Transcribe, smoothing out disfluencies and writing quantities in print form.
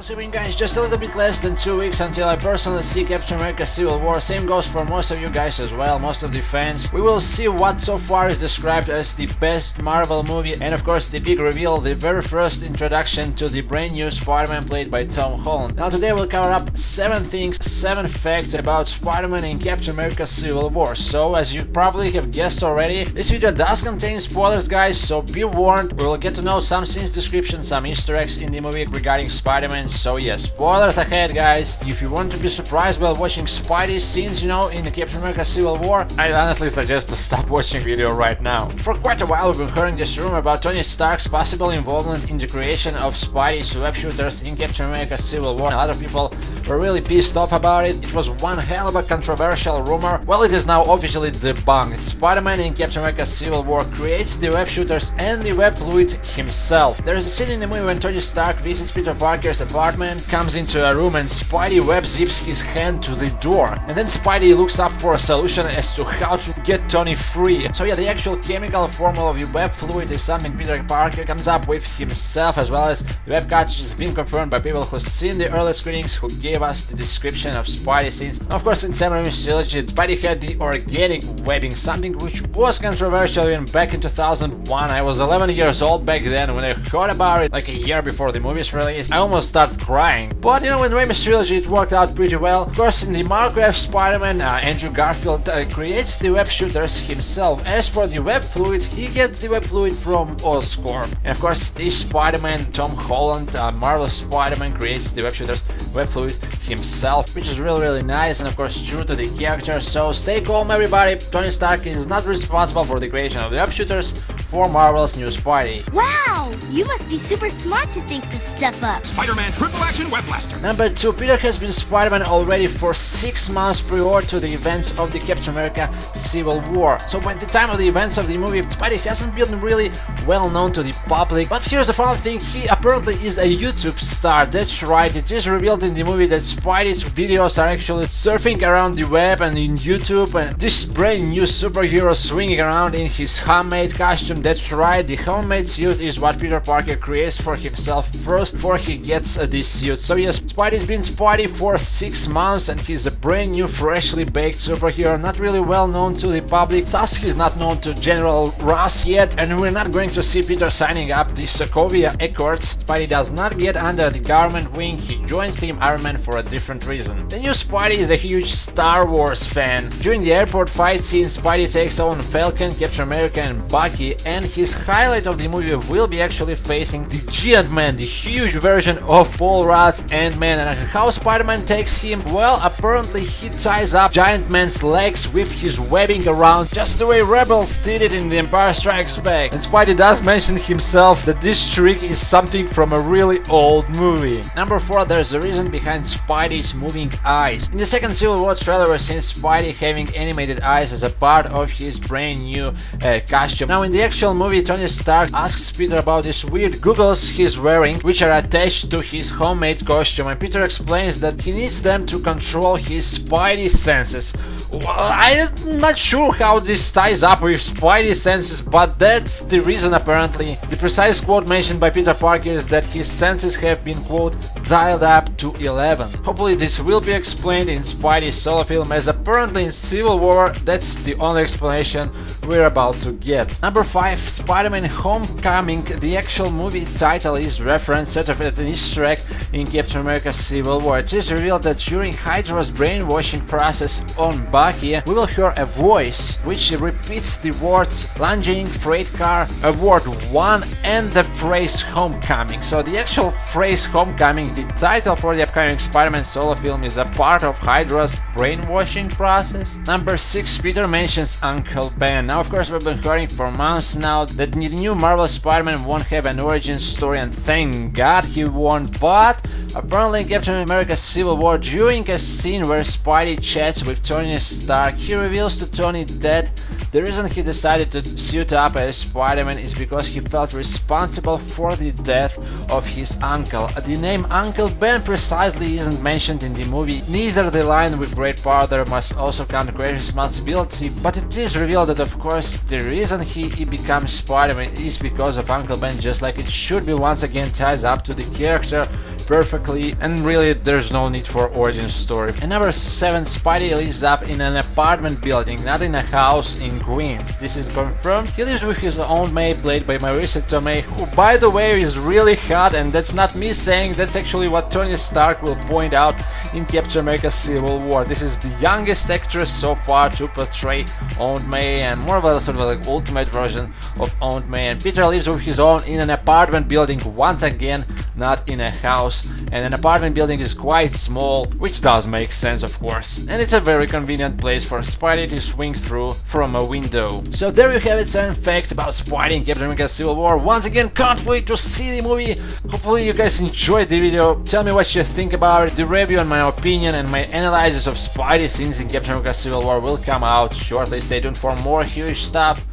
What's happening, guys? Just a little bit less than 2 weeks until I personally see Captain America Civil War. Same goes for most of you guys as well, most of the fans. We will see what so far is described as the best Marvel movie, and of course the big reveal, the very first introduction to the brand new Spider-Man played by Tom Holland. Now today we'll cover up 7 things, 7 facts about Spider-Man in Captain America Civil War. So as you probably have guessed already, this video does contain spoilers, guys, so be warned. We will get to know some scenes description, some Easter eggs in the movie regarding Spider-Man. So yes, spoilers ahead, guys. If you want to be surprised while watching Spidey scenes, in the Captain America Civil War, I honestly suggest to stop watching video right now. For quite a while we've been hearing this rumor about Tony Stark's possible involvement in the creation of Spidey's web shooters in Captain America Civil War. A lot of people were really pissed off about it. It was one hell of a controversial rumor. Well, it is now officially debunked. Spider-Man in Captain America Civil War creates the web shooters and the web fluid himself. There is a scene in the movie when Tony Stark visits Peter Parker's apartment, comes into a room, and Spidey web zips his hand to the door. And then Spidey looks up for a solution as to how to get Tony free. So yeah, the actual chemical formula of the web fluid is something Peter Parker comes up with himself, as well as the web cartridge has been confirmed by people who've seen the early screenings, who gave us the description of Spidey scenes. And of course, in Sam Raimi's trilogy, Spidey had the organic webbing, something which was controversial even back in 2001. I was 11 years old back then. When I heard about it like a year before the movie's release, I almost started crying. But in Raimi's trilogy it worked out pretty well. Of course, in the Mark Webb Spider-Man, Andrew Garfield creates the web shooters himself. As for the web fluid, he gets the web fluid from Oscorp. And of course, this Spider-Man, Tom Holland, Marvel Spider-Man, creates the web shooters, web fluid himself, which is really nice and of course true to the character. So stay calm, everybody. Tony Stark is not responsible for the creation of the web shooters for Marvel's new Spidey. Wow! You must be super smart to think this stuff up. Spider-Man Triple Action Web Blaster. Number 2. Peter has been Spider-Man already for 6 months prior to the events of the Captain America Civil War. So by the time of the events of the movie, Spidey hasn't been really well known to the public. But here's the fun thing, he apparently is a YouTube star. That's right, it is revealed in the movie that Spidey's videos are actually surfing around the web and in YouTube, and this brand new superhero swinging around in his homemade costume. That's right, the homemade suit is what Peter Parker creates for himself first before he gets this suit. So yes, Spidey's been Spidey for 6 months and he's a brand new, freshly baked superhero, not really well known to the public, thus he's not known to General Ross yet, and we're not going to see Peter signing up the Sokovia Accords. Spidey does not get under the government wing, he joins Team Iron Man for a different reason. The new Spidey is a huge Star Wars fan. During the airport fight scene, Spidey takes on Falcon, Captain America and Bucky, and his highlight of the movie will be actually facing the Giant Man, the huge version of Paul Rudd's Ant-Man. And how Spider-Man takes him? Well, apparently he ties up Giant Man's legs with his webbing around, just the way Rebels did it in The Empire Strikes Back. And Spidey does mention himself that this trick is something from a really old movie. Number 4. There's a reason behind Spidey's moving eyes. In the second Civil War trailer, we're seeing Spidey having animated eyes as a part of his brand new costume. Now in the actual movie, Tony Stark asks Peter about these weird goggles he's wearing, which are attached to his homemade costume, and Peter explains that he needs them to control his Spidey senses. Well, I'm not sure how this ties up with Spidey senses, but that's the reason apparently. The precise quote mentioned by Peter Parker is that his senses have been, quote, dialed up to 11. Hopefully this will be explained in Spidey's solo film, as apparently in Civil War that's the only explanation we're about to get. Number 5. Spider-Man Homecoming. The actual movie title is referenced sort of as an Easter egg in Captain America Civil War. It is revealed that during Hydra's brainwashing process on Bucky, we will hear a voice which repeats the words lunging, freight car, Award 1 and the phrase Homecoming. So the actual phrase Homecoming, the title for the upcoming Spider-Man solo film, is a part of Hydra's brainwashing process. Number 6. Peter mentions Uncle Ben. Now of course we've been hearing for months now that the new Marvel Spider-Man won't have an origin story, and thank God he won't, but apparently in Captain America Civil War, during a scene where Spidey chats with Tony Stark, he reveals to Tony that the reason he decided to suit up as Spider-Man is because he felt responsible for the death of his uncle. The name Uncle Ben precisely isn't mentioned in the movie, neither the line with great power there must also come great responsibility, but it is revealed that of course the reason he becomes Spider-Man is because of Uncle Ben, just like it should be. Once again ties up to the character perfectly, and really there's no need for origin story. And number 7, Spidey lives up in an apartment building, not in a house in Queens. This is confirmed. He lives with his own maid, played by Marissa Tomei, who by the way is really hot, and that's not me saying, that's actually what Tony Stark will point out in Captain America Civil War. This is the youngest actress so far to portray Aunt May, and more of a sort of like ultimate version of Aunt May. And Peter lives with his own in an apartment building, once again not in a house, and an apartment building is quite small, which does make sense of course, and it's a very convenient place for Spidey to swing through from a window. So there you have it, 7 facts about Spidey in Captain America Civil War. Once again, can't wait to see the movie. Hopefully you guys enjoyed the video. Tell me what you think about it. The review and my opinion and my analysis of Spidey scenes in Captain America Civil War will come out shortly. Stay tuned for more huge stuff.